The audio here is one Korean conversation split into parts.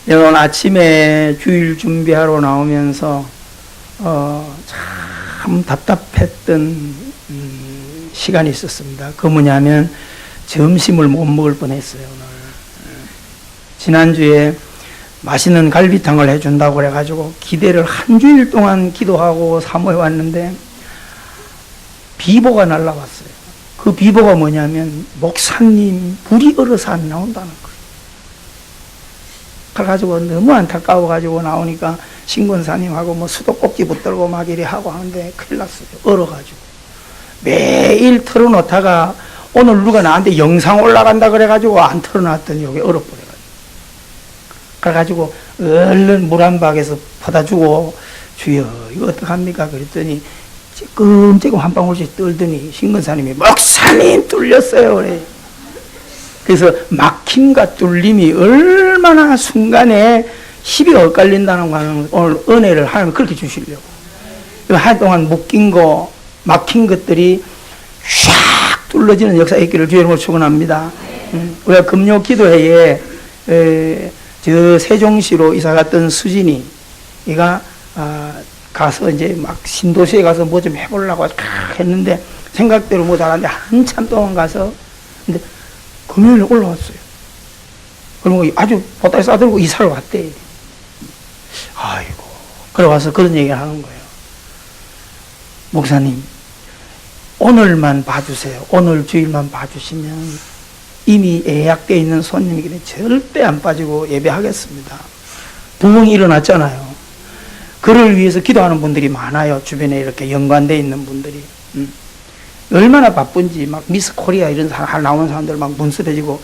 내가 오늘 아침에 주일 준비하러 나오면서 참 답답했던 시간이 있었습니다. 그 뭐냐면 점심을 못 먹을 뻔했어요. 오늘 지난주에 맛있는 갈비탕을 해준다고 그래가지고 기대를 한 주일 동안 기도하고 사모해 왔는데 비보가 날라왔어요. 그 비보가 뭐냐면 목사님 불이 얼어서 안 나온다는 거예요. 그래가지고 너무 안타까워가지고 나오니까 신권사님하고 뭐 수도꼭지 붙들고 막 이래 하고 하는데 큰일 났어요. 얼어가지고. 매일 틀어놓다가 오늘 누가 나한테 영상 올라간다 그래가지고 안 틀어놨더니 여기 얼어버려가지고. 그래가지고 얼른 물 한 박에서 퍼다주고 주여 이거 어떡합니까? 그랬더니 찔끔찔끔 한 방울씩 떨더니 신권사님이 목사님 뚫렸어요 그래. 그래서 막힘과 뚫림이 얼마나 순간에 힘이 엇갈린다는 거는 오늘 은혜를 하나님 그렇게 주시려고. 한동안 묶인 거, 막힌 것들이 샥 뚫어지는 역사 있기를 주의 이름으로 축원합니다. 우리가 금요 기도회에 저 세종시로 이사 갔던 수진이 얘가 가서 이제 막 신도시에 가서 뭐 좀 해보려고 했는데 생각대로 뭐 잘하는데 한참 동안 가서 근데 금요일에 올라왔어요. 그리고 아주 보따리 싸들고 이사를 왔대. 아이고. 그래 와서 그런 얘기를 하는 거예요. 목사님, 오늘만 봐주세요. 오늘 주일만 봐주시면 이미 예약되어 있는 손님이기 때문에 절대 안 빠지고 예배하겠습니다. 부흥이 일어났잖아요. 그를 위해서 기도하는 분들이 많아요. 주변에 이렇게 연관되어 있는 분들이. 얼마나 바쁜지 막 미스 코리아 이런 사람 나오는 사람들 막 눈썹해지고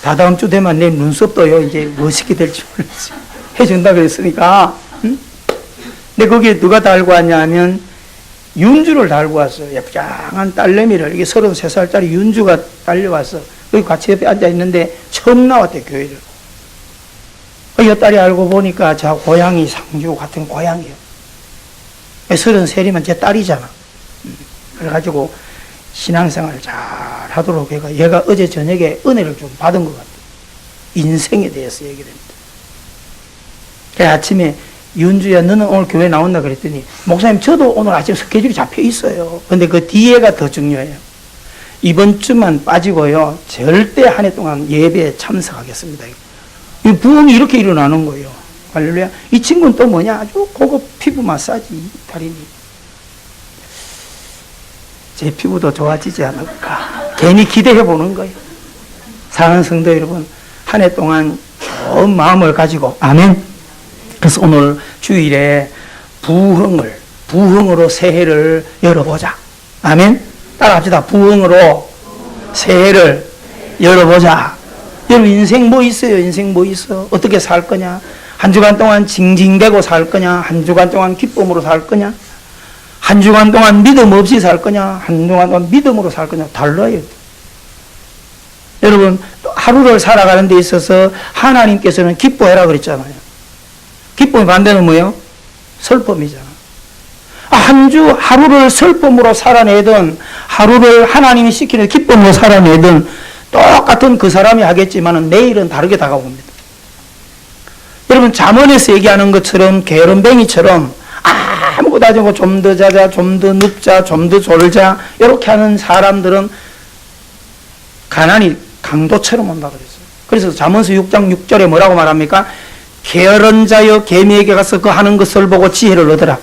다다음 주 되면 내 눈썹도요 이제 멋있게 될지 몰랐지 해준다 그랬으니까. 근데 거기에 누가 달고 왔냐면 윤주를 달고 왔어요. 예쁘장한 딸내미를. 이게 33살짜리 윤주가 달려왔어. 여기 같이 옆에 앉아 있는데 처음 나왔대 교회를. 이 딸이 알고 보니까 저 고향이 상주 같은 고향이에요. 33이면 제 딸이잖아. 그래가지고 신앙생활을 잘 하도록 얘가 어제 저녁에 은혜를 좀 받은 것 같아요. 인생에 대해서 얘기를 합니다. 그래서 아침에 윤주야 너는 오늘 교회 나온다 그랬더니 목사님 저도 오늘 아침 스케줄이 잡혀 있어요. 근데 그 뒤에가 더 중요해요. 이번 주만 빠지고요 절대 한 해 동안 예배에 참석하겠습니다. 이 부흥이 이렇게 일어나는 거예요. 할렐루야. 이 친구는 또 뭐냐 아주 고급 피부 마사지 달인이. 제 피부도 좋아지지 않을까. 괜히 기대해 보는 거예요. 사랑하는 성도 여러분, 한 해 동안 좋은 마음을 가지고, 아멘. 그래서 오늘 주일에 부흥으로 새해를 열어보자. 아멘. 따라합시다. 부흥으로 새해를 열어보자. 여러분, 인생 뭐 있어요? 인생 뭐 있어? 어떻게 살 거냐? 한 주간 동안 징징대고 살 거냐? 한 주간 동안 기쁨으로 살 거냐? 한 주간 동안 믿음 없이 살 거냐? 한 주간 동안 믿음으로 살 거냐? 달라요. 여러분, 하루를 살아가는 데 있어서 하나님께서는 기뻐해라 그랬잖아요. 기쁨의 반대는 뭐예요? 슬픔이잖아. 하루를 슬픔으로 살아내든 하루를 하나님이 시키는 기쁨으로 살아내든 똑같은 그 사람이 하겠지만 내일은 다르게 다가옵니다. 여러분, 잠언에서 얘기하는 것처럼 게으름뱅이처럼 아무것도 하지 않고 좀 더 자자, 좀 더 눕자, 좀 더 졸자 이렇게 하는 사람들은 가난이 강도처럼 온다 그랬어요. 그래서 잠언서 6장 6절에 뭐라고 말합니까? 게으른 자여 개미에게 가서 그 하는 것을 보고 지혜를 얻으라.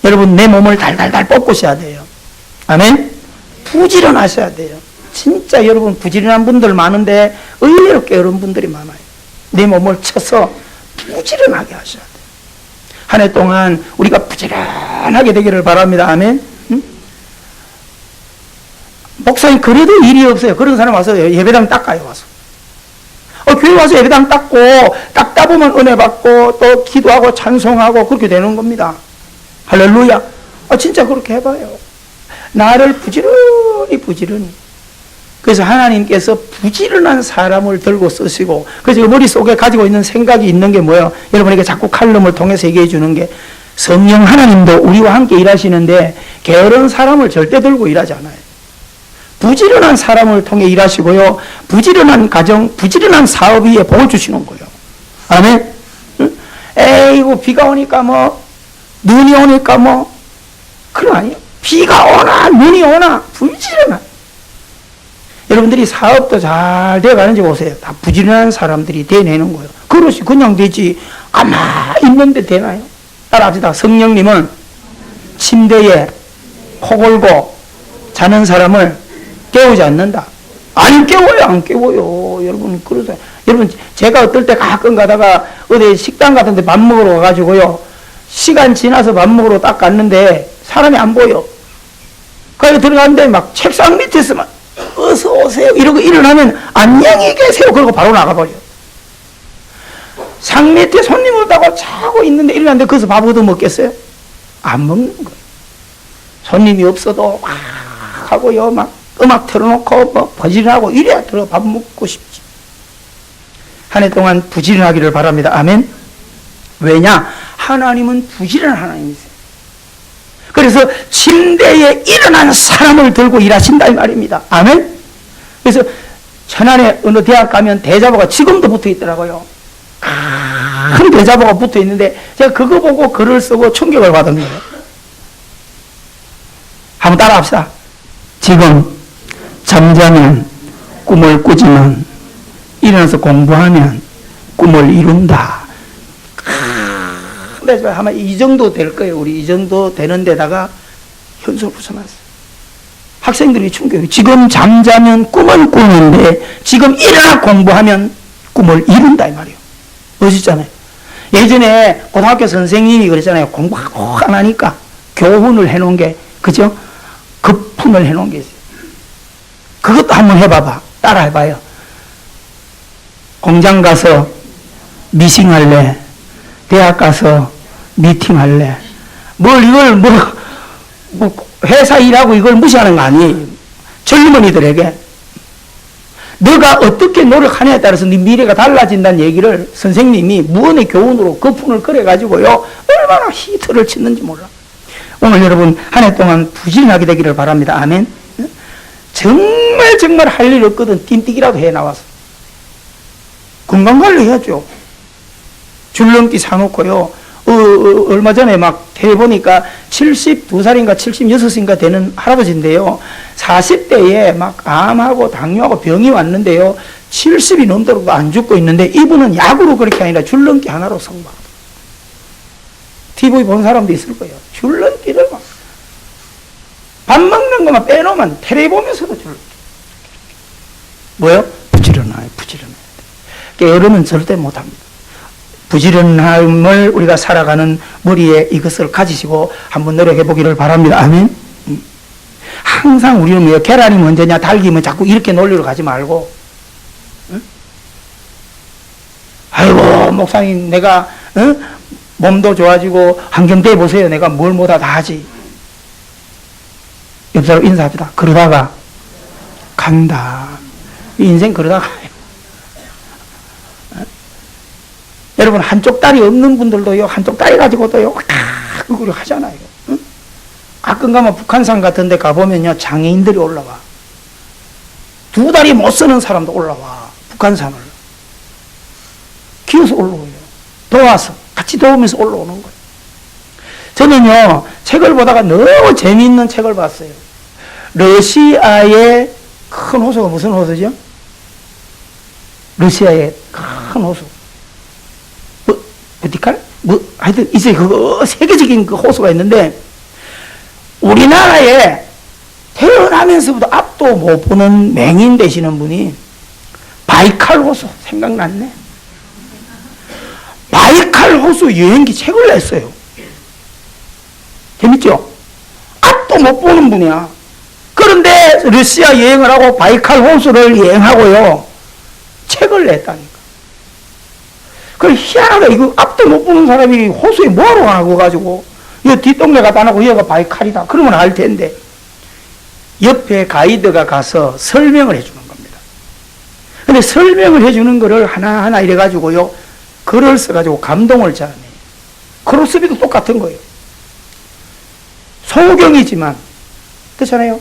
여러분, 내 몸을 달달달 뽑으셔야 돼요. 아멘? 부지런하셔야 돼요. 진짜 여러분 부지런한 분들 많은데 의외로 게으른 분들이 많아요. 내 몸을 쳐서 부지런하게 하셔야 돼요. 한 해 동안 우리가 부지런하게 되기를 바랍니다. 아멘? 응? 목사님 그래도 일이 없어요. 그런 사람 와서 예배당 닦아요. 와서 교회 와서 예배당 닦다 보면 은혜 받고 또 기도하고 찬송하고 그렇게 되는 겁니다. 할렐루야. 진짜 그렇게 해봐요. 나를 부지런히. 그래서 하나님께서 부지런한 사람을 들고 쓰시고, 그래서 머릿속에 가지고 있는 생각이 있는 게 뭐예요? 여러분에게 자꾸 칼럼을 통해서 얘기해 주는 게 성령 하나님도 우리와 함께 일하시는데 게으른 사람을 절대 들고 일하지 않아요. 부지런한 사람을 통해 일하시고요. 부지런한 가정, 부지런한 사업 위에 복을 주시는 거예요. 아멘? 응? 에이고, 비가 오니까 뭐, 눈이 오니까 뭐, 그런 거 아니에요. 비가 오나, 눈이 오나, 부지런한. 여러분들이 사업도 잘 돼가는지 보세요. 다 부지런한 사람들이 돼내는 거예요. 그릇이 그냥 되지, 가만히 있는데 되나요? 따라합시다. 성령님은 침대에 코 골고 자는 사람을 깨우지 않는다. 안 깨워요, 안 깨워요. 여러분, 그러세요. 여러분, 제가 어떨 때 가끔 가다가 어디 식당 같은 데 밥 먹으러 가가지고요. 시간 지나서 밥 먹으러 딱 갔는데 사람이 안 보여. 거기 들어갔는데 막 책상 밑에서 막 어서 오세요. 이러고 일어나면 안녕히 계세요. 그러고 바로 나가버려. 상 밑에 손님 오다고 자고 있는데 일어났는데 거기서 밥 얻어 먹겠어요? 안 먹는 거예요. 손님이 없어도 막 하고요. 막 음악 틀어놓고 뭐 부지런하고 이래야 들어 밥 먹고 싶지. 한 해 동안 부지런하기를 바랍니다. 아멘. 왜냐? 하나님은 부지런한 하나님이세요. 그래서 침대에 일어난 사람을 들고 일하신다 이 말입니다. 아멘. 그래서 천안에 어느 대학 가면 대자보가 지금도 붙어 있더라고요. 큰 대자보가 붙어 있는데 제가 그거 보고 글을 쓰고 충격을 받은 거예요. 한번 따라합시다. 지금 잠자면 꿈을 꾸지만 일어나서 공부하면 꿈을 이룬다. 그래서 아마 이 정도 될 거예요. 우리 이 정도 되는 데다가 현수를 붙여놨어요. 학생들이 충격이 지금 잠자면 꿈을 꾸는데 지금 일어나 공부하면 꿈을 이룬다 이 말이에요. 멋있잖아요. 예전에 고등학교 선생님이 그랬잖아요. 공부하고 안 하니까 교훈을 해놓은 게 그죠? 급훈을 해놓은 게 있어요. 그것도 한번 해봐봐. 따라 해봐요. 공장 가서 미싱할래? 대학 가서 미팅할래? 뭘 이걸 뭐 회사 일하고 이걸 무시하는 거 아니에요. 젊은이들에게 너가 어떻게 노력하냐에 따라서 네 미래가 달라진다는 얘기를 선생님이 무언의 교훈으로 거푼을 그려가지고요 얼마나 히트를 쳤는지 몰라. 오늘 여러분 한 해 동안 부지런하게 되기를 바랍니다. 아멘. 정말 할 일 없거든 띵뛰기라도 해 나와서 건강관리 해야죠. 줄넘기 사놓고요. 얼마 전에 막 텔레 보니까 72살인가 76인가 되는 할아버지인데요. 40대에 막 암하고 당뇨하고 병이 왔는데요. 70이 넘도록 안 죽고 있는데 이분은 약으로 그렇게 아니라 줄넘기 하나로 성공. TV 본 사람도 있을 거예요. 줄넘기를 막. 밥 먹는 것만 빼놓으면 텔레 보면서도 줄넘기. 뭐요? 부지런해야 돼. 게으르면 절대 못합니다. 부지런함을 우리가 살아가는 머리에 이것을 가지시고 한번 노력해 보기를 바랍니다. 아멘. 항상 우리는 뭐 계란이 먼저냐 닭이면 자꾸 이렇게 논리로 가지 말고 아이고 목사님 내가 몸도 좋아지고 환경 대보세요. 내가 뭘 못하다 하지. 옆 사람 인사합시다. 그러다가 간다. 인생 그러다가 여러분 한쪽 다리 없는 분들도요 한쪽 다리 가지고도요 그걸 하잖아요. 응? 가끔 가면 북한산 같은 데 가보면요 장애인들이 올라와. 두 다리 못 쓰는 사람도 올라와. 북한산을 기어서 올라오요. 도와서 같이 도우면서 올라오는 거예요. 저는요 책을 보다가 너무 재미있는 책을 봤어요. 러시아의 큰 호수가 무슨 호수죠? 러시아의 큰 호수 버티칼? 하여튼 있어요. 그거 세계적인 그 호수가 있는데 우리나라에 태어나면서부터 앞도 못 보는 맹인 되시는 분이 바이칼 호수 생각났네. 바이칼 호수 여행기 책을 냈어요. 재밌죠? 앞도 못 보는 분이야. 그런데 러시아 여행을 하고 바이칼 호수를 여행하고요 책을 냈다니까. 그 희한하다. 이거 앞도 못 보는 사람이 호수에 뭐하러 가고 가지고 이 뒷동네 가다 나고 여기가 바이칼이다. 그러면 알 텐데 옆에 가이드가 가서 설명을 해주는 겁니다. 근데 설명을 해주는 거를 하나하나 이래가지고요 글을 써가지고 감동을 자아내요. 크로스비도 똑같은 거예요. 소경이지만 그렇잖아요.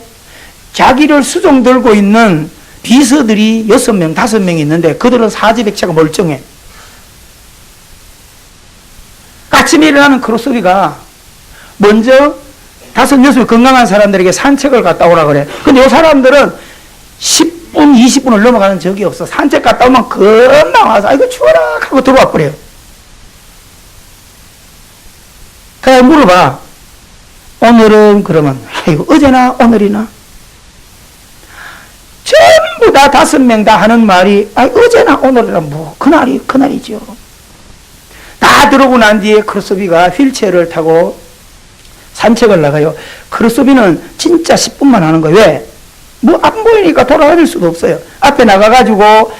자기를 수종 들고 있는 비서들이 6명, 5명 있는데 그들은 사지백체가 멀쩡해. 아침에 일어나는 크로스비가 먼저 5, 6명 건강한 사람들에게 산책을 갔다 오라 그래. 근데 이 사람들은 10분, 20분을 넘어가는 적이 없어. 산책 갔다 오면 금방 와서 아이고 추워라 하고 들어와 버려요. 그래 물어봐. 오늘은 그러면 아이고 어제나 오늘이나? 전부 다 5명 다 하는 말이 어제나 오늘이나 뭐 그날이죠. 다 들어오고 난 뒤에 크로스비가 휠체어를 타고 산책을 나가요. 크로스비는 진짜 10분만 하는 거예요. 왜? 뭐 안 보이니까 돌아다닐 수도 없어요. 앞에 나가가지고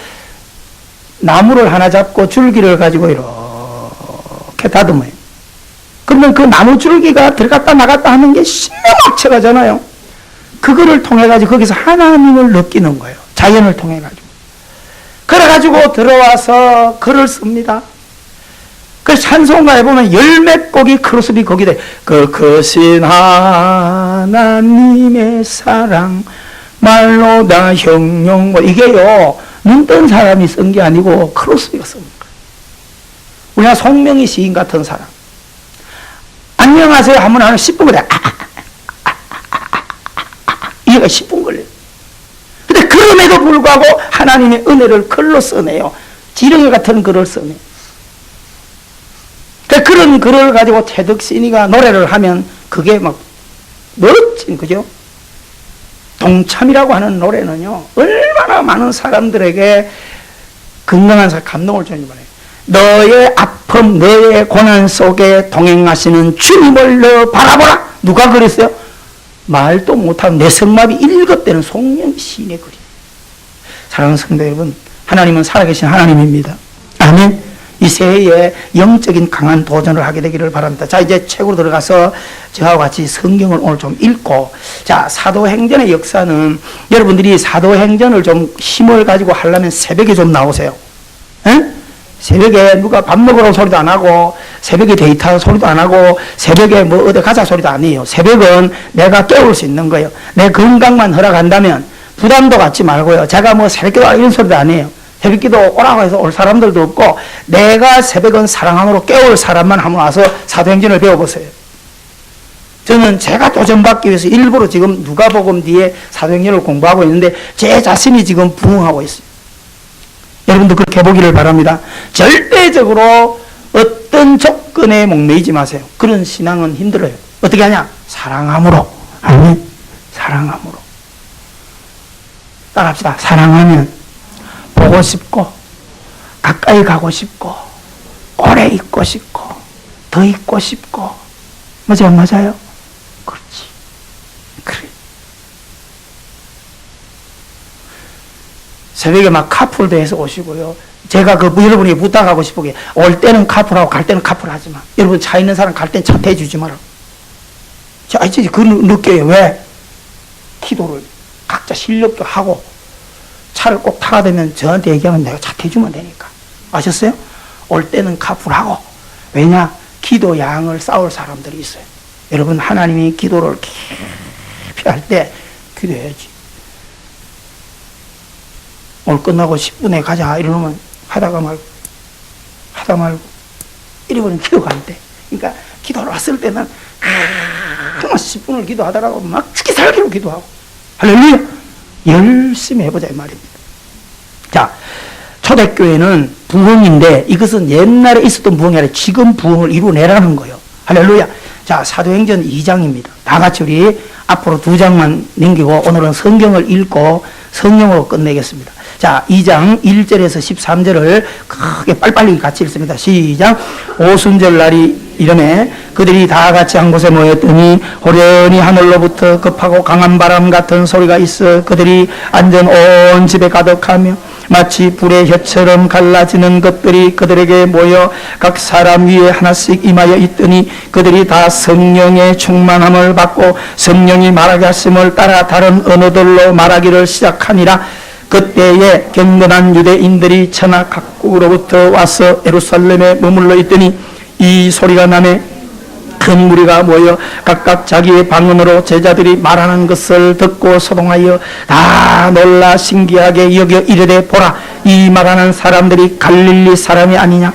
나무를 하나 잡고 줄기를 가지고 이렇게 다듬어요. 그러면 그 나무 줄기가 들어갔다 나갔다 하는 게 신명확체가잖아요. 그거를 통해가지고 거기서 하나님을 느끼는 거예요. 자연을 통해가지고. 그래가지고 들어와서 글을 씁니다. 그 찬송가에 보면 열몇 곡이 크로스비 곡이 돼. 그 크신 하나님의 사랑 말로 다 형용 이게요 눈 뜬 사람이 쓴 게 아니고 크로스비가 쓴 거예요. 우리가 송명희 시인 같은 사람. 안녕하세요 하면 한 10분 걸려. 이해가 10분 걸려요. 근데 그럼에도 불구하고 하나님의 은혜를 글로 써내요. 지렁이 같은 글을 써내요. 그런 글을 가지고 태덕신이가 노래를 하면 그게 막 멋진, 그죠? 동참이라고 하는 노래는요, 얼마나 많은 사람들에게 건강한 감동을 주는지 몰라요. 너의 아픔, 너의 고난 속에 동행하시는 주님을 너 바라보라. 누가 그랬어요? 말도 못하는 내성마비 1급되는 송영 시인의 글이에요. 사랑하는 성도 여러분, 하나님은 살아계신 하나님입니다. 아멘. 이 새해에 영적인 강한 도전을 하게 되기를 바랍니다. 자, 이제 책으로 들어가서 저와 같이 성경을 오늘 좀 읽고, 자, 사도행전의 역사는 여러분들이 사도행전을 좀 힘을 가지고 하려면 새벽에 좀 나오세요. 에? 새벽에 누가 밥 먹으러 소리도 안 하고, 새벽에 데이트하는 소리도 안 하고, 새벽에 뭐 어디 가자 소리도 안 해요. 새벽은 내가 깨울 수 있는 거예요. 내 건강만 허락한다면 부담도 갖지 말고요. 제가 뭐 새벽기도 이런 소리도 안 해요. 새벽기도 오라고 해서 올 사람들도 없고, 내가 새벽은 사랑함으로 깨울 사람만 한번 와서 사도행전을 배워보세요. 저는 제가 도전받기 위해서 일부러 지금 누가복음 뒤에 사도행전을 공부하고 있는데 제 자신이 지금 부흥하고 있어요. 여러분도 그렇게 해보기를 바랍니다. 절대적으로 어떤 조건에 목매이지 마세요. 그런 신앙은 힘들어요. 어떻게 하냐? 사랑함으로. 아멘. 사랑함으로. 따라합시다. 사랑하면 보고 싶고, 가까이 가고 싶고, 오래 있고 싶고, 더 있고 싶고. 맞아요? 맞아요? 그렇지. 그래. 새벽에 막 카풀도 해서 오시고요. 제가 여러분이 부탁하고 싶은 게, 올 때는 카풀하고 갈 때는 카풀 하지 마. 여러분 차 있는 사람 갈 땐 차 대주지 마라. 자, 이제 그 느껴요. 왜? 기도를 각자 실력도 하고, 차를 꼭 타가 되면 저한테 얘기하면 내가 차 대주면 되니까. 아셨어요? 올 때는 카풀하고. 왜냐? 기도 양을 쌓을 사람들이 있어요. 여러분, 하나님이 기도를 깊이 할 때 기도해야지. 오늘 끝나고 10분에 가자 이러면 하다가 말고 이러면 기도가 안 돼. 그러니까 기도를 왔을 때는 정말 10분을 기도하더라고 막 죽기 살기로 기도하고. 할렐루야! 열심히 해보자 이 말입니다. 자, 초대교회는 부흥인데 이것은 옛날에 있었던 부흥이 아니라 지금 부흥을 이루어내라는 거예요. 할렐루야! 자, 사도행전 2장입니다. 다 같이 우리 앞으로 2장만 넘기고 오늘은 성경을 읽고 성령으로 끝내겠습니다. 자, 2장 1절에서 13절을 크게 빨리빨리 같이 읽습니다. 시작. 오순절 날이 이름에 그들이 다 같이 한 곳에 모였더니 호련히 하늘로부터 급하고 강한 바람 같은 소리가 있어 그들이 앉은 온 집에 가득하며 마치 불의 혀처럼 갈라지는 것들이 그들에게 모여 각 사람 위에 하나씩 임하여 있더니 그들이 다 성령의 충만함을 받고 성령이 말하게 하심을 따라 다른 언어들로 말하기를 시작하니라. 그때에 경건한 유대인들이 천하 각국으로부터 와서 예루살렘에 머물러 있더니 이 소리가 나매 큰 무리가 모여 각각 자기의 방언으로 제자들이 말하는 것을 듣고 소동하여 다 놀라 신기하게 여겨 이르되 보라, 이 말하는 사람들이 갈릴리 사람이 아니냐?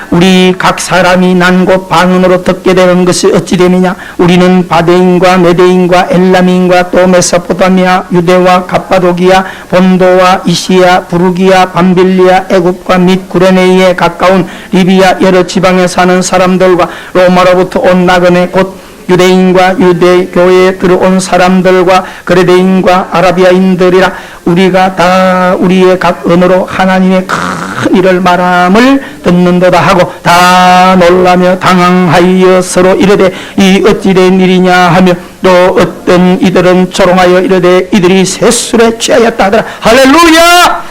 우리 각 사람이 난 곳 방언으로 듣게 되는 것이 어찌 됨이냐? 우리는 바데인과 메데인과 엘람인과 또 메소포타미아, 유대와 갑바도기아, 본도와 이시야, 부르기아, 밤빌리아, 애굽과 및 구레네이에 가까운 리비아 여러 지방에 사는 사람들과 로마로부터 온 나그네 곧 유대인과 유대교회에 들어온 사람들과 그레데인과 아라비아인들이라 우리가 다 우리의 각 언어로 하나님의 큰 일을 말함을 듣는도다 하고 다 놀라며 당황하여 서로 이르되 이 어찌 된 일이냐 하며 또 어떤 이들은 조롱하여 이르되 이들이 새술에 취하였다 하더라. 할렐루야!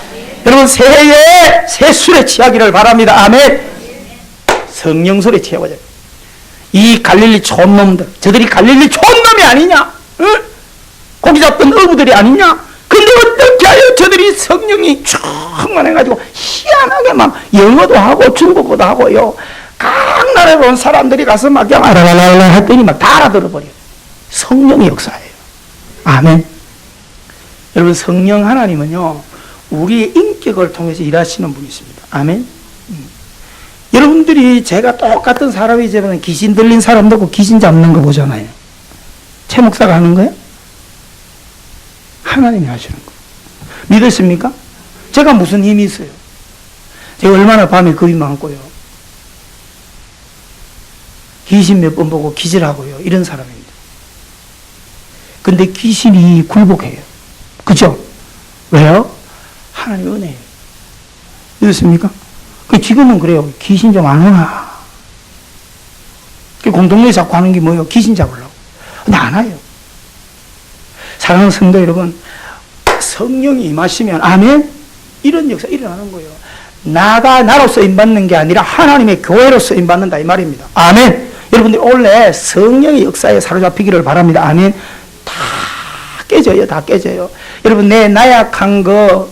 여러분 새해에 새술에 취하기를 바랍니다. 아멘. 성령술에 취하고자. 이 갈릴리 촌놈들, 저들이 갈릴리 촌놈이 아니냐? 응? 고기 잡던 어부들이 아니냐? 근데 어떻게 하여 저들이 성령이 충만해가지고 희한하게 막 영어도 하고 중국어도 하고요. 각 나라에 온 사람들이 가서 막 그냥 아라라라라 했더니 막 다 알아들어버려요. 성령의 역사예요. 아멘. 여러분 성령 하나님은요, 우리의 인격을 통해서 일하시는 분이십니다. 아멘. 여러분들이 제가 똑같은 사람이지만 귀신 들린 사람도 그 귀신 잡는 거 보잖아요. 최 목사가 하는 거예요? 하나님이 하시는 거. 믿으십니까? 제가 무슨 힘이 있어요? 제가 얼마나 밤에 겁이 많고요. 귀신 몇 번 보고 기절하고요. 이런 사람입니다. 근데 귀신이 굴복해요. 그죠? 왜요? 하나님 은혜예요. 믿으십니까? 지금은 그래요. 귀신 좀 안 오나. 공동묘에 자꾸 하는 게 뭐예요? 귀신 잡으려고. 근데 안 와요. 사랑하는 성도 여러분, 성령이 임하시면, 아멘? 이런 역사 일어나는 거예요. 나가 나로 쓰임받는 게 아니라 하나님의 교회로 쓰임받는다 이 말입니다. 아멘? 여러분들 원래 성령의 역사에 사로잡히기를 바랍니다. 아멘? 다 깨져요. 다 깨져요. 여러분 내 나약한 거,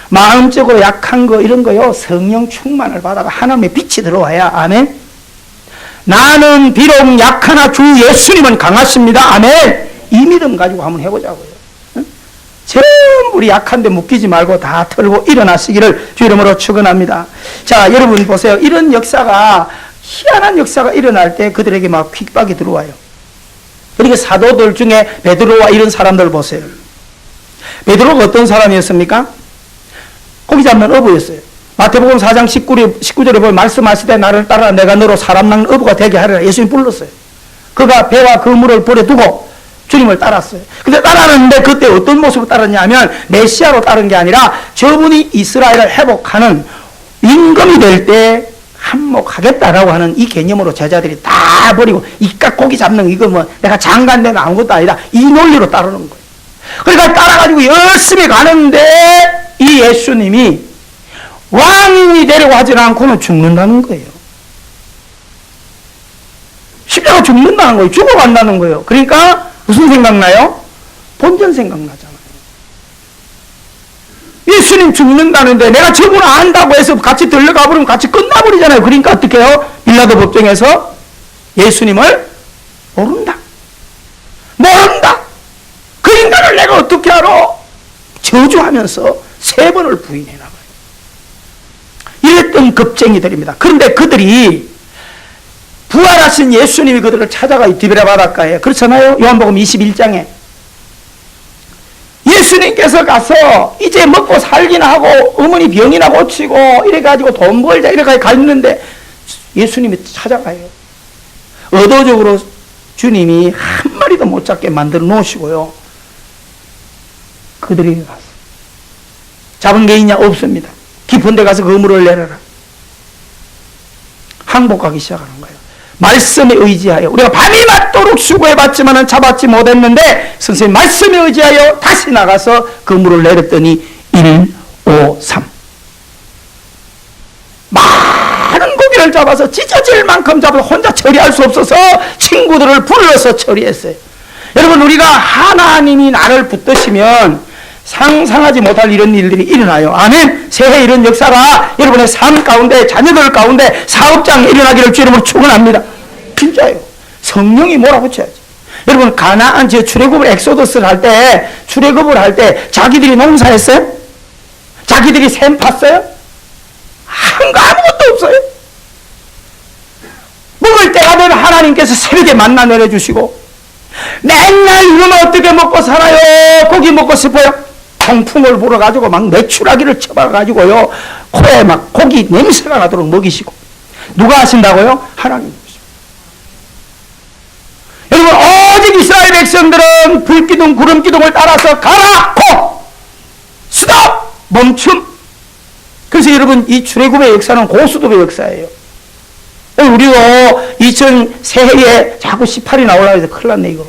마음적으로 약한 거 이런 거요, 성령 충만을 받아가 하나님의 빛이 들어와야. 아멘. 나는 비록 약하나 주 예수님은 강하십니다. 아멘. 이 믿음 가지고 한번 해보자고요. 응? 전부 우리 약한데 묶이지 말고 다 털고 일어나시기를 주 이름으로 축원합니다. 자, 여러분 보세요. 이런 역사가, 희한한 역사가 일어날 때 그들에게 막 핍박이 들어와요. 그러니까 사도들 중에 베드로와 이런 사람들 보세요. 베드로가 어떤 사람이었습니까? 고기 잡는 어부였어요. 마태복음 4장 19절에 보면 말씀하시되 나를 따라 내가 너로 사람 낚는 어부가 되게 하리라. 예수님 불렀어요. 그가 배와 그물을 버려두고 주님을 따랐어요. 근데 따랐는데 그때 어떤 모습으로 따랐냐면 메시아로 따른 게 아니라 저분이 이스라엘을 회복하는 임금이 될 때 한몫하겠다라고 하는 이 개념으로 제자들이 다 버리고 이깟 고기 잡는 이거 뭐 내가 장관 되면 아무것도 아니다. 이 논리로 따르는 거예요. 그러니까 따라가지고 열심히 가는데 이 예수님이 왕이 되려고 하지 않고는 죽는다는 거예요. 십자가 죽는다는 거예요. 죽어간다는 거예요. 그러니까 무슨 생각나요? 본전 생각나잖아요. 예수님 죽는다는데 내가 저분을 안다고 해서 같이 들려가 버리면 같이 끝나버리잖아요. 그러니까 어떻게 해요? 빌라도 법정에서 예수님을 모른다. 그 인간을 내가 어떻게 알아? 저주하면서 3번을 부인해나가요. 이랬던 겁쟁이들입니다. 그런데 그들이 부활하신 예수님이 그들을 찾아가 디베랴 바닷가에, 그렇잖아요. 요한복음 21장에 예수님께서 가서 이제 먹고 살기나 하고 어머니 병이나 고치고 이래가지고 돈 벌자 이래가지고 갔는데 예수님이 찾아가요. 의도적으로 주님이 한 마리도 못 잡게 만들어 놓으시고요. 그들이 가서 잡은 게 있냐? 없습니다. 깊은 데 가서 그물을 내려라. 항복하기 시작하는 거예요. 말씀에 의지하여 우리가 밤이 맞도록 수고해봤지만 잡았지 못했는데 선생님 말씀에 의지하여 다시 나가서 그물을 내렸더니 1, 5, 3 많은 고기를 잡아서 찢어질 만큼 잡아서 혼자 처리할 수 없어서 친구들을 불러서 처리했어요. 여러분 우리가 하나님이 나를 붙드시면 상상하지 못할 이런 일들이 일어나요. 아멘. 새해 이런 역사가 여러분의 삶 가운데, 자녀들 가운데, 사업장에 일어나기를 주 이름으로 축원합니다. 진짜요. 성령이 몰아붙여야지. 여러분, 가나안 출애굽을 엑소더스를 할 때, 출애굽을 할 때 자기들이 농사했어요? 자기들이 샘 팠어요? 한 거 아무것도 없어요. 먹을 때가 되면 하나님께서 새벽에 만나 내려주시고, 맨날 이놈 어떻게 먹고 살아요? 고기 먹고 싶어요? 통풍을 불어가지고 막 메추라기를 쳐박아가지고요, 코에 막 고기 냄새가 나도록 먹이시고. 누가 하신다고요? 하나님. 여러분, 오직 이스라엘 백성들은 불기둥 구름기둥을 따라서 가라! 고! 스톱! 멈춤! 그래서 여러분, 이 출애굽의 역사는 고스톱의 역사예요. 우리도 새해에 자꾸 18이 나오려고 해서 큰일 났네 이거.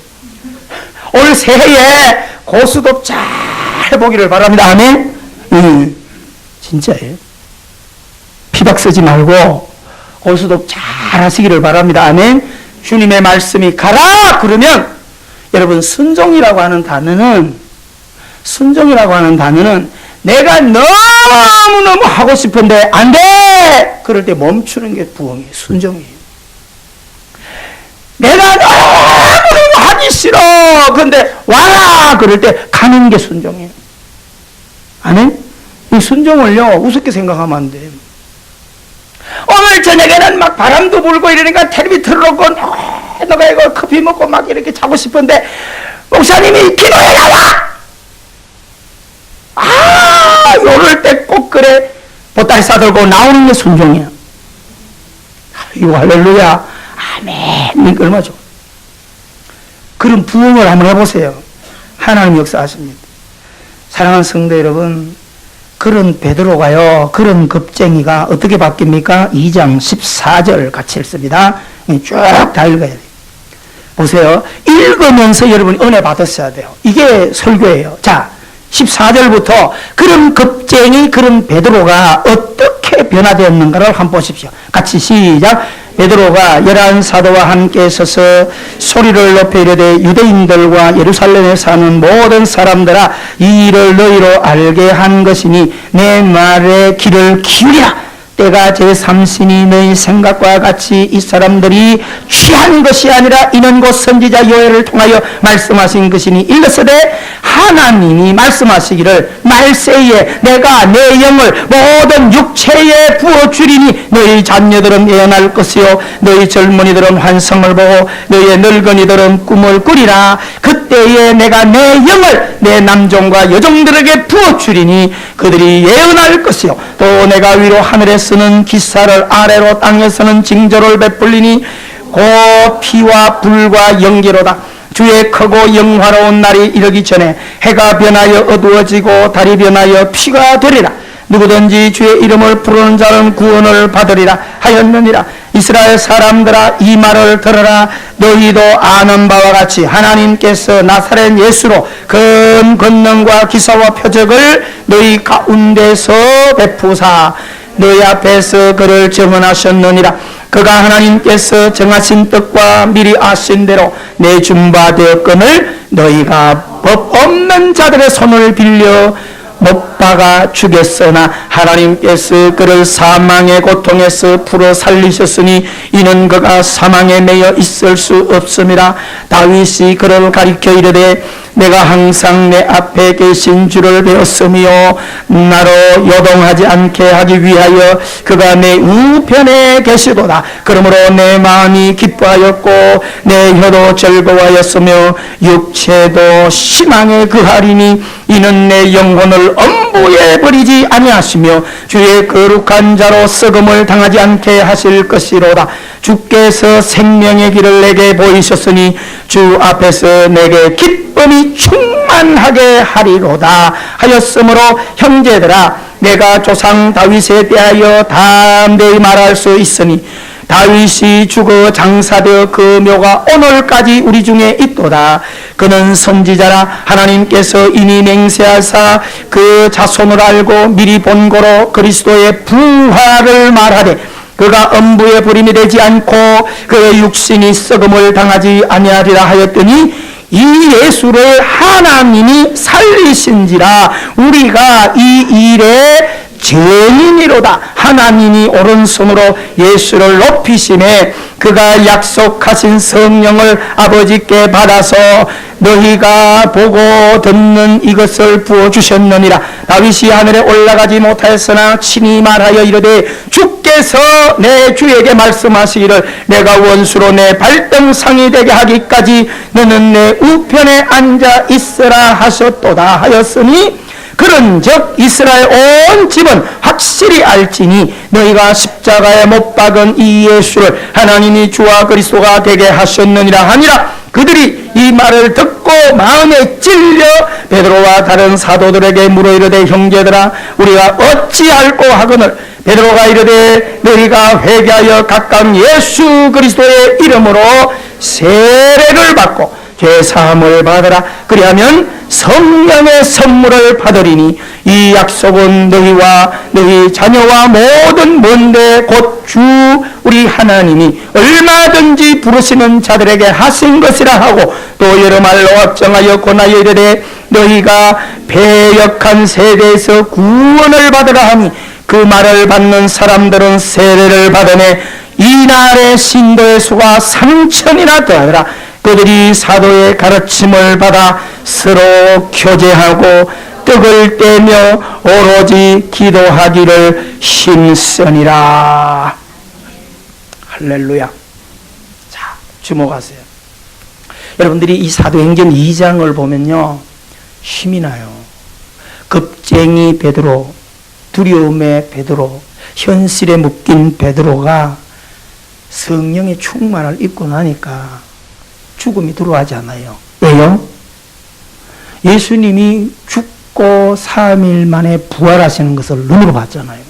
오늘 새해에 고스톱 잘 해보기를 바랍니다. 아멘. 진짜예요. 피박 쓰지 말고 고스톱 잘 하시기를 바랍니다. 아멘. 주님의 말씀이 가라 그러면 여러분, 순종이라고 하는 단어는 내가 너무너무 하고 싶은데 안 돼! 그럴 때 멈추는 게 부흥이에요. 순종이에요. 내가 너무너무 하기 싫어! 근데 와라! 그럴 때 가는 게 순종이에요. 아멘? 이 순종을요, 우습게 생각하면 안 돼요. 오늘 저녁에는 막 바람도 불고 이러니까 텔레비 틀어놓고 너가 이거 커피 먹고 막 이렇게 자고 싶은데 목사님이 기도해 나와! 요럴 때 꼭 그래 보따리 싸들고 나오는 게 순종이야. 이거 할렐루야. 아멘. 얼마 좋아. 그런 부흥을 한번 해보세요. 하나님 역사하십니다. 사랑하는 성도 여러분, 그런 베드로가요, 그런 겁쟁이가 어떻게 바뀝니까? 2장 14절 같이 읽습니다. 쭉 다 읽어야 돼요. 보세요. 읽으면서 여러분이 은혜 받으셔야 돼요. 이게 설교예요. 자, 14절부터 그런 겁쟁이, 그런 베드로가 어떻게 변화되었는가를 한번 보십시오. 같이 시작. 베드로가 11사도와 함께 서서 소리를 높여 이르되 유대인들과 예루살렘에 사는 모든 사람들아, 이 일을 너희로 알게 한 것이니 내 말에 귀를 기울이라. 때가 제3신이 너희 생각과 같이 이 사람들이 취한 것이 아니라 이는 곧 선지자 요엘을 통하여 말씀하신 것이니 일렀으되 하나님이 말씀하시기를 말세에 내가 내 영을 모든 육체에 부어주리니 너희 자녀들은 예언할 것이요 너희 젊은이들은 환상을 보고 너희 늙은이들은 꿈을 꾸리라. 그때에 내가 내 영을 내 남종과 여종들에게 부어주리니 그들이 예언할 것이요 또 내가 위로 하늘에 쓰는 기사를 아래로 땅에서는 징조를 베풀리니 곧 피와 불과 연기로다. 주의 크고 영화로운 날이 이르기 전에 해가 변하여 어두워지고 달이 변하여 피가 되리라. 누구든지 주의 이름을 부르는 자는 구원을 받으리라 하였느니라. 이스라엘 사람들아, 이 말을 들으라. 너희도 아는 바와 같이 하나님께서 나사렛 예수로 큰 권능과 기사와 표적을 너희 가운데서 베푸사 너희 앞에서 그를 증언하셨느니라. 그가 하나님께서 정하신 뜻과 미리 아신 대로 내준 바 되었거늘 너희가 법 없는 자들의 손을 빌려 못 박아 죽였으나 하나님께서 그를 사망의 고통에서 풀어 살리셨으니 이는 그가 사망에 매여 있을 수 없음이라. 다윗이 그를 가리켜 이르되 내가 항상 내 앞에 계신 주를 배웠으며 나로 요동하지 않게 하기 위하여 그가 내 우편에 계시도다. 그러므로 내 마음이 기뻐하였고 내 혀도 즐거워하였으며 육체도 희망에 그하리니 이는 내 영혼을 엄부에 버리지 아니하시며 주의 거룩한 자로 썩음을 당하지 않게 하실 것이로다. 주께서 생명의 길을 내게 보이셨으니 주 앞에서 내게 기쁨이 충만하게 하리로다 하였으므로 형제들아, 내가 조상 다윗에 대하여 담대히 말할 수 있으니 다윗이 죽어 장사되어 그 묘가 오늘까지 우리 중에 있도다. 그는 선지자라. 하나님께서 이미 맹세하사 그 자손을 알고 미리 본고로 그리스도의 부활을 말하되 그가 엄부의 부림이 되지 않고 그의 육신이 썩음을 당하지 아니하리라 하였더니 이 예수를 하나님이 살리신지라 우리가 이 일에 증인이로다. 하나님이 오른손으로 예수를 높이심에 그가 약속하신 성령을 아버지께 받아서 너희가 보고 듣는 이것을 부어주셨느니라. 다윗이 하늘에 올라가지 못하였으나 친히 말하여 이르되 주께서 내 주에게 말씀하시기를 내가 원수로 내 발등상이 되게 하기까지 너는 내 우편에 앉아 있으라 하셨도다 하였으니 그런즉 이스라엘 온 집은 확실히 알지니 너희가 십자가에 못 박은 이 예수를 하나님이 주와 그리스도가 되게 하셨느니라 하니라. 그들이 이 말을 듣고 마음에 찔려 베드로와 다른 사도들에게 물어 이르되 형제들아 우리가 어찌 알고 하거늘. 베드로가 이르되 너희가 회개하여 각각 예수 그리스도의 이름으로 세례를 받고 죄사함을 받으라. 그리하면 성령의 선물을 받으리니 이 약속은 너희와 너희 자녀와 모든 먼데 곧 주 우리 하나님이 얼마든지 부르시는 자들에게 하신 것이라 하고 또 여러 말로 확정하여 권하여 이르되 너희가 패역한 세대에서 구원을 받으라 하니 그 말을 받는 사람들은 세례를 받으매 이날의 신도의 수가 3,000이나 더하더라. 그들이 사도의 가르침을 받아 서로 교제하고 떡을 떼며 오로지 기도하기를 힘쓰니라. 할렐루야. 자, 주목하세요. 여러분들이 이 사도행전 2장을 보면요 힘이 나요. 겁쟁이 베드로, 두려움의 베드로, 현실에 묶인 베드로가 성령의 충만을 입고 나니까 죽음이 들어가지 않아요. 왜요? 예수님이 죽고 3일 만에 부활하시는 것을 눈으로 봤잖아요.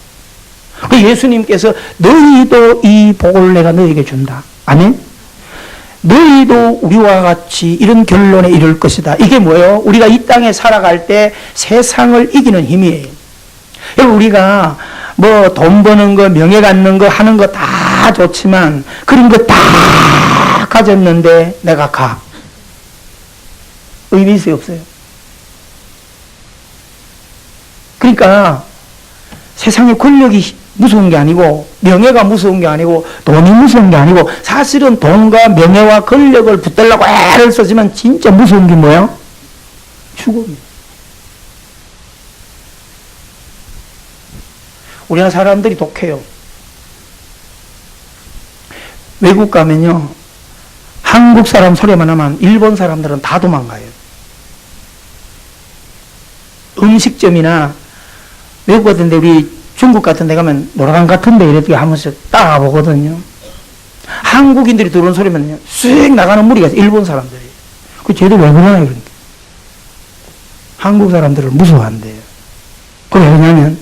예수님께서 너희도 이 복을 내가 너희에게 준다. 아멘? 너희도 우리와 같이 이런 결론에 이를 것이다. 이게 뭐예요? 우리가 이 땅에 살아갈 때 세상을 이기는 힘이에요. 여러분 우리가 뭐 돈 버는 거, 명예 갖는 거, 하는 거 다 좋지만 그런 거 다 가졌는데 내가 가. 의미 있어요, 없어요? 그러니까 세상의 권력이 무서운 게 아니고 명예가 무서운 게 아니고 돈이 무서운 게 아니고 사실은 돈과 명예와 권력을 붙들려고 애를 쓰지만 진짜 무서운 게 뭐예요? 죽음이에요. 우리나라 사람들이 독해요. 외국 가면요 한국 사람 소리만 하면 일본 사람들은 다 도망가요. 음식점이나 외국 같은 데 우리 중국 같은 데 가면 노래방 같은 데 이렇게 한 번씩 따라보거든요. 한국인들이 들어오는 소리면요 쑥 나가는 무리가 일본 사람들이에요. 그 쟤들 왜 그러나 그러니까. 한국 사람들을 무서워한대요. 그게 왜냐면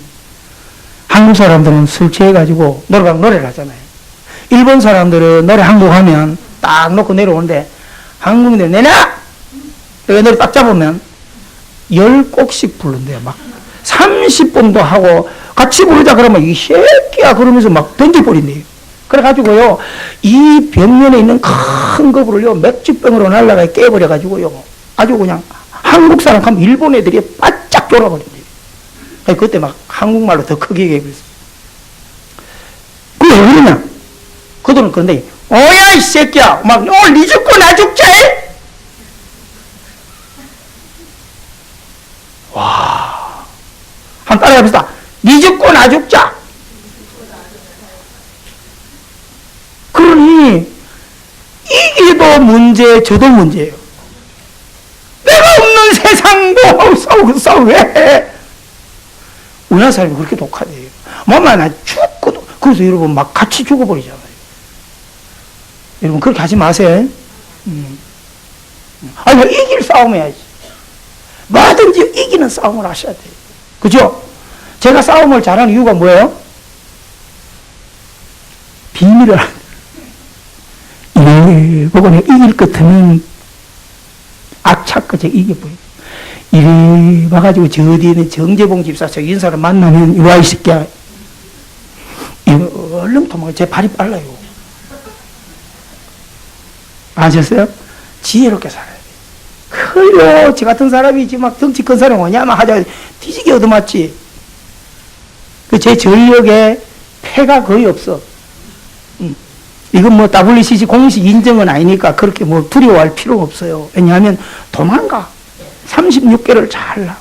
한국 사람들은 술 취해가지고 노래방 노래를 하잖아요. 일본 사람들은 노래 한 곡 하면 딱 놓고 내려오는데 한국인들 내놔! 내가 노래 딱 잡으면 10곡씩 부른대요. 막 30분도 하고 같이 부르자 그러면 이 새끼야 그러면서 막 던져버린대요. 그래가지고요 이 벽면에 있는 큰 거부를요 맥주병으로 날라가 깨버려가지고요 아주 그냥 한국 사람 가면 일본 애들이 바짝 졸아버린대요. 그때 막 한국말로 더 크게 얘기했어요. 그게 왜 그러냐? 그들은 그런데 오야 이 새끼야 막 오늘 니 죽고 나 죽자. 와, 한번 따라해봅시다. 니 죽고 나 죽자. 그러니 이게도 문제 저도 문제예요. 내가 없는 세상도 싸우고 왜? 우리나라 사람이 그렇게 독하대요. 뭐만 나 죽고도 그래서 여러분 막 같이 죽어버리잖아요. 여러분 그렇게 하지 마세요. 아니 이길 싸움 해야지. 뭐든지 이기는 싸움을 하셔야 돼요. 그죠? 제가 싸움을 잘하는 이유가 뭐예요? 비밀을 이래 보고 내가 이길 것 같으면 악착같이 이겨버려요. 이래 와가지고 저 뒤에는 정재봉 집사 저 인사를 만나면 와 이 새끼야 이거 얼른 도망가. 제 발이 빨라요. 아셨어요? 지혜롭게 살아야 돼요. 헐요, 저 같은 사람이 지금 막 덩치 큰 사람이 오냐만 하자 뒤지게 얻어맞지. 제 전력에 폐가 거의 없어. 이건 뭐 WCC 공식 인정은 아니니까 그렇게 뭐 두려워할 필요가 없어요. 왜냐하면 도망가. 36개를 잘 나.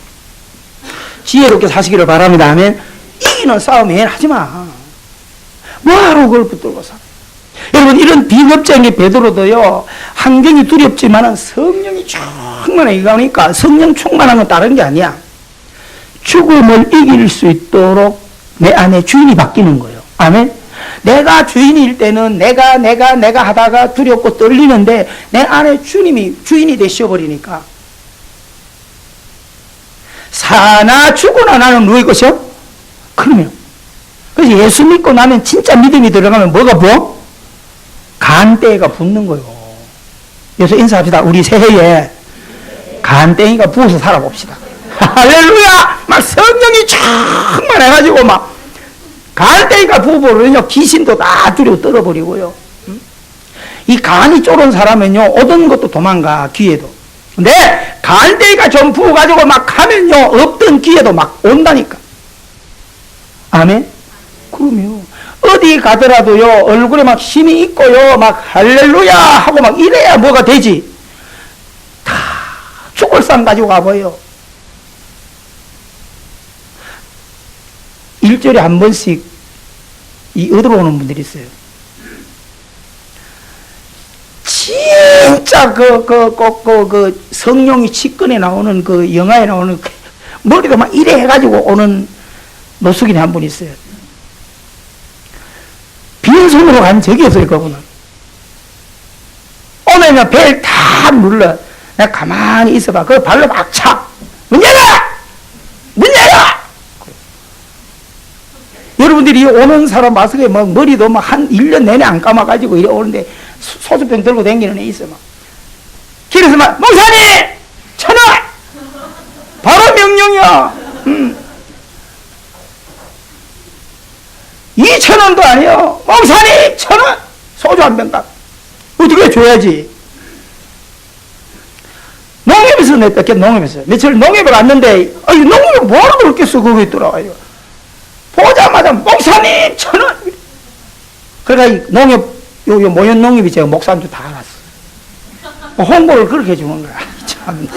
지혜롭게 사시기를 바랍니다 하면 이기는 싸움에 하지 마. 뭐하러 그걸 붙들고 사. 여러분, 이런 비겁장의 베드로도요, 환경이 두렵지만은 성령이 충만하게 가니까 성령 충만한 건 다른 게 아니야. 죽음을 이길 수 있도록 내 안에 주인이 바뀌는 거예요. 아멘? 내가 주인일 때는 내가 하다가 두렵고 떨리는데 내 안에 주인이 되셔버리니까 사나 죽으나 나는 누구의 것이요? 그러면 그래서 예수 믿고 나면 진짜 믿음이 들어가면 뭐가 부어? 간대가 붙는 거예요. 그래서 인사합시다. 우리 새해에 간땡이가 부어서 살아봅시다. 할렐루야! 막 성령이 충만해가지고 막 간땡이가 부어버리면요 귀신도 다 두려워 떨어버리고요. 이 간이 쫄은 사람은요 얻은 것도 도망가, 기회도. 근데 간땡이가 좀 부어가지고 막 하면요 없던 기회도 막 온다니까. 아멘? 그럼요. 어디 가더라도요 얼굴에 막 힘이 있고요 막 할렐루야 하고 막 이래야 뭐가 되지. 다 죽을 상 가지고 가봐요. 일주일에 한 번씩 얻으러 오는 분들이 있어요. 진짜 그 성령이 치권에 나오는 그 영화에 나오는 머리도 막 이래 해가지고 오는 노숙인이 한 분 있어요. 빈손으로 간 적이 없어요, 그분은. 오면 벨 다 눌러. 내가 가만히 있어봐. 그 발로 막 차. 문 열어! 문 열어! 여러분들이 오는 사람 마스크에 막 머리도 막 한 1년 내내 안 감아가지고 이래 오는데 소주병 들고 다니는 애 있어 막. 길에서 막, 목사님! 1,000원! 바로 명령이야. 2,000원도 아니요. 목사님! 1,000원! 소주 한 병 딱. 어떻게 줘야지? 농협에서 내 뺏겨, 농협에서. 며칠 농협에 갔는데, 농협에 뭐하러 그렇겠어, 거기 돌아와요. 보자마자, 목사님! 1,000원! 그러니까 농협, 요 모현 농협이 제가 목사님도 다 알았어. 홍보를 그렇게 해주는 거야. 참네.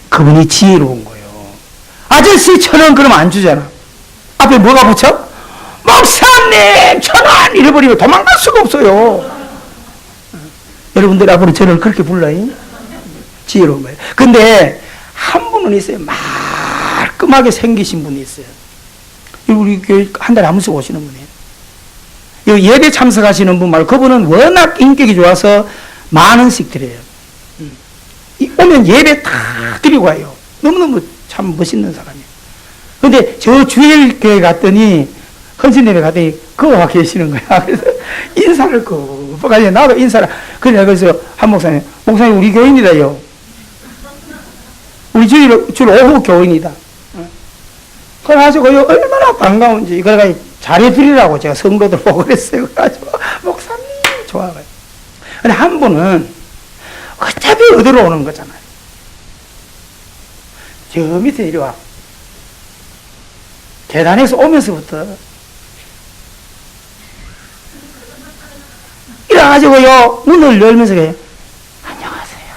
그분이 지혜로운 거예요. 아저씨 1,000원 그러면 안 주잖아. 앞에 뭐가 붙여? 목사님 1,000원! 이래버리면 도망갈 수가 없어요. 여러분들 앞으로 저를 그렇게 불러요. 지혜로운 거예요. 근데 한 분은 있어요. 말끔하게 생기신 분이 있어요. 우리 교회 한 달에 한 번씩 오시는 분이에요. 예배 참석하시는 분 말고 그분은 워낙 인격이 좋아서 만 원씩 드려요. 오면 예배 다 드리고 와요. 너무너무 참 멋있는 사람이에요. 근데 저 주일교회 갔더니 헌신예배 갔더니 그거 계시는 거야. 그래서 인사를 거부가지고 나도 인사를. 그래서 한 목사님 우리 교인이다요. 우리 주일 오후 교인이다. 그래가지고 얼마나 반가운지 그래가지고 잘해드리라고 제가 성도들 보고 그랬어요. 그래가지고 목사님 좋아가지고. 근데 한 분은 어차피 얻으러 오는 거잖아요. 저 밑에 이리 와. 계단에서 오면서부터 이래가지고요 문을 열면서 그래요. 안녕하세요.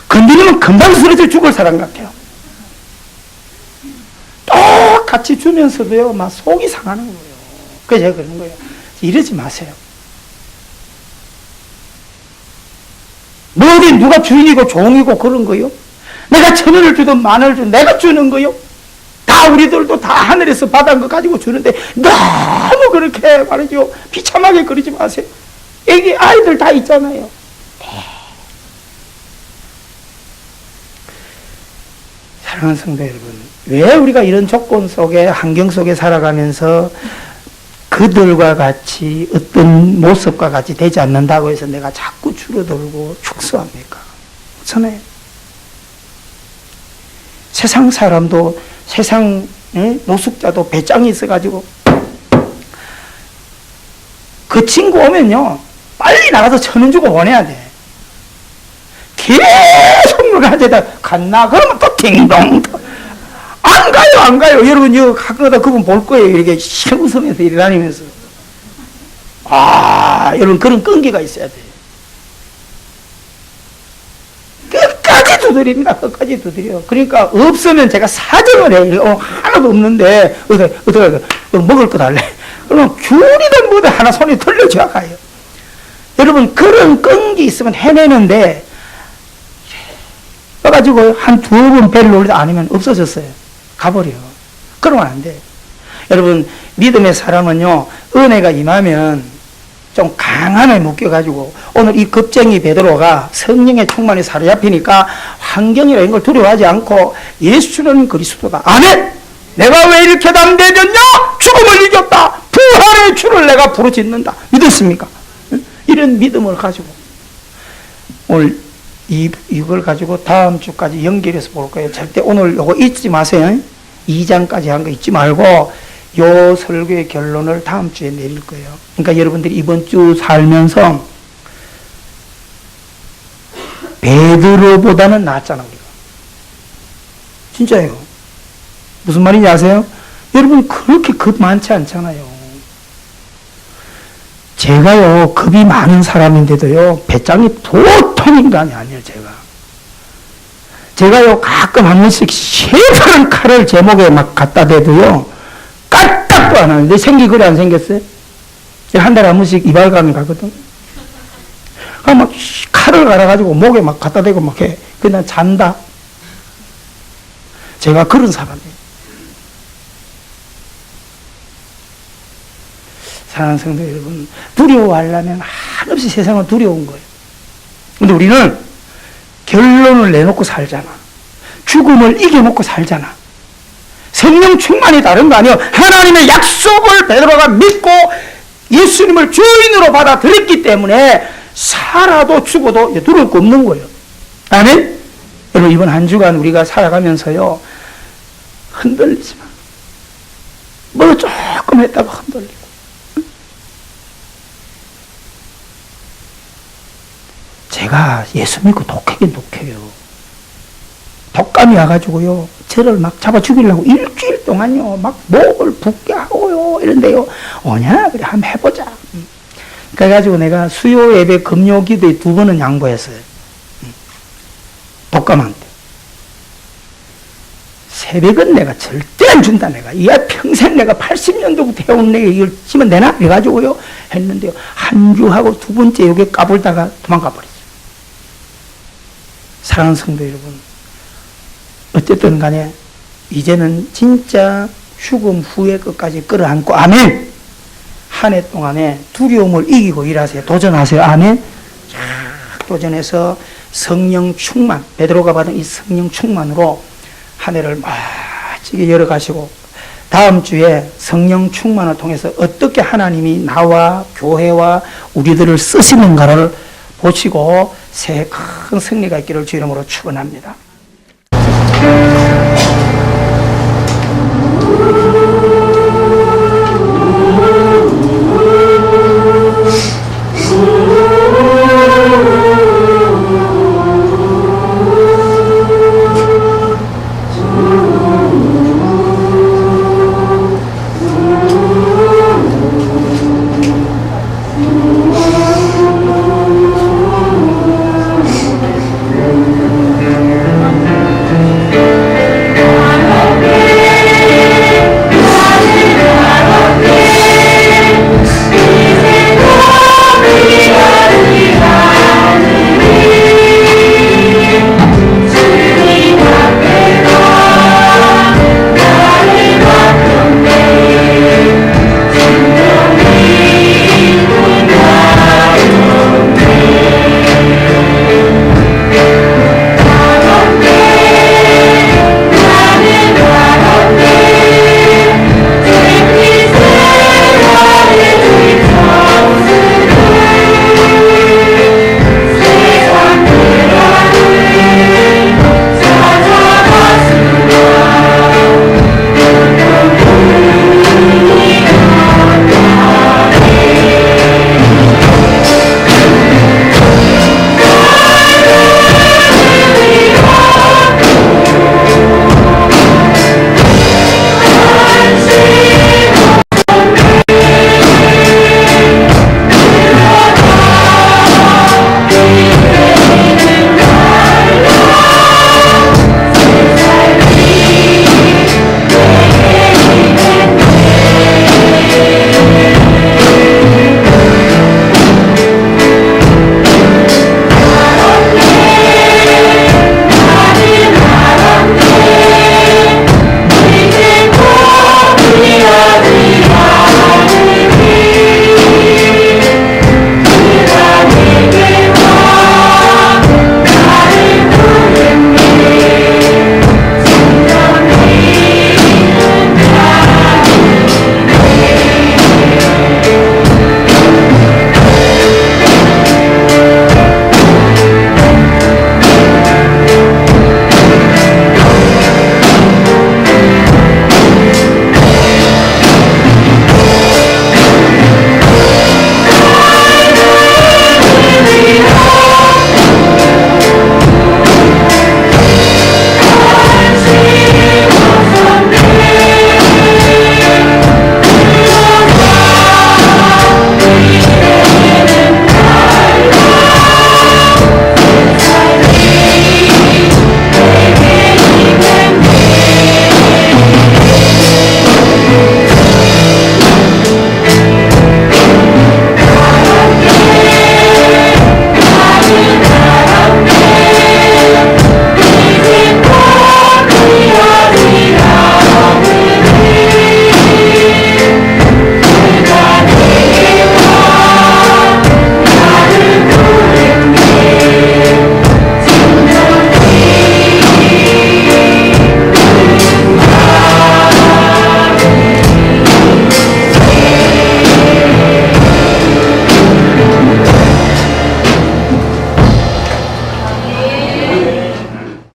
건드리면 금방 쓰러져 죽을 사람 같아요. 똑같이 주면서도요 막 속이 상하는 거예요. 그래서 제가 그러는 거예요. 이러지 마세요. 뭐 어디 누가 주인이고 종이고 그런 거요? 내가 1,000원을 주든 10,000원을 주든 내가 주는 거요? 다 우리들도 다 하늘에서 받은 거 가지고 주는데 너무 그렇게 말이죠. 비참하게 그러지 마세요. 애기 아이들 다 있잖아요. 네. 사랑하는 성도 여러분, 왜 우리가 이런 조건 속에 환경 속에 살아가면서 그들과 같이 어떤 모습과 같이 되지 않는다고 해서 내가 자꾸 줄어들고 축소합니까? 그렇잖아요. 세상 사람도 세상 노숙자도 배짱이 있어가지고 그 친구 오면요 빨리 나가서 1,000원 주고 보내야 돼. 계속 물 가져다 갔나? 그러면 또 딩동. 안 가요. 여러분, 이거 가끔가다 그분 볼 거예요. 이렇게 웃으면서 이래 다니면서. 여러분, 그런 끈기가 있어야 돼요. 끝까지 두드립니다. 끝까지 두드려. 그러니까 없으면 제가 사정을 해요. 하나도 없는데, 어떻게, 먹을 거 달래. 그러면 귤이든 뭐든 하나 손에 들려줘야 가요. 여러분, 그런 끈기 있으면 해내는데, 떠가지고 한 두 번 배를 올리다 아니면 없어졌어요. 가버려. 그러면 안 돼. 여러분, 믿음의 사람은요, 은혜가 임하면 좀 강함에 묶여가지고, 오늘 이 겁쟁이 베드로가 성령의 충만에 사로잡히니까 환경이라는 걸 두려워하지 않고 예수는 그리스도다. 아멘! 내가 왜 이렇게 담대졌냐? 죽음을 이겼다. 부활의 주를 내가 부르짖는다. 믿었습니까? 이런 믿음을 가지고 오늘 이걸 가지고 다음 주까지 연결해서 볼 거예요. 절대 오늘 요거 잊지 마세요. 2장까지 한 거 잊지 말고 요 설교의 결론을 다음 주에 내릴 거예요. 그러니까 여러분들이 이번 주 살면서 베드로보다는 낫잖아, 우리가. 진짜예요. 무슨 말인지 아세요? 여러분, 그렇게 겁 많지 않잖아요. 제가요, 겁이 많은 사람인데도요, 배짱이 보통 인간이 아니에요, 제가요, 가끔 한 번씩 새파란 칼을 제 목에 막 갖다 대도요, 까딱도 안 하는데, 생기 그래 안 생겼어요? 제가 한 달에 한 번씩 이발관을 가거든. 막 칼을 갈아가지고 목에 막 갖다 대고 막 해. 그냥 잔다. 제가 그런 사람이에요. 사랑하는 성도 여러분, 두려워하려면 한없이 세상은 두려운 거예요. 근데 우리는 결론을 내놓고 살잖아. 죽음을 이겨놓고 살잖아. 성령 충만이 다른 거 아니에요. 하나님의 약속을 베드로가 믿고 예수님을 주인으로 받아들였기 때문에 살아도 죽어도 두려울 거 없는 거예요. 아멘? 여러분, 이번 한 주간 우리가 살아가면서요, 흔들리지 마. 뭐 조금 했다가 흔들리고. 제가 예수 믿고 독하긴 독해요. 독감이 와가지고요, 저를 막 잡아 죽이려고 일주일 동안요, 막 목을 붓게 하고요, 이런데요, 오냐? 그래, 한번 해보자. 그래가지고 내가 수요 예배 금요 기도에 2번은 양보했어요. 독감한테. 새벽은 내가 절대 안 준다, 내가. 이야 평생 내가 80년도부터 해온 내가 이걸 치면 되나? 해가지고요, 했는데요, 한 주 하고 2번째 여기 까불다가 도망가 버렸어요. 사랑하는 성도 여러분, 어쨌든 간에 이제는 진짜 죽음 후의 끝까지 끌어안고, 아멘! 한 해 동안에 두려움을 이기고 일하세요. 도전하세요. 아멘! 도전해서 성령 충만, 베드로가 받은 이 성령 충만으로 한 해를 멋지게 열어가시고, 다음 주에 성령 충만을 통해서 어떻게 하나님이 나와 교회와 우리들을 쓰시는가를 보시고 새해 큰 승리가 있기를 주 이름으로 축원합니다.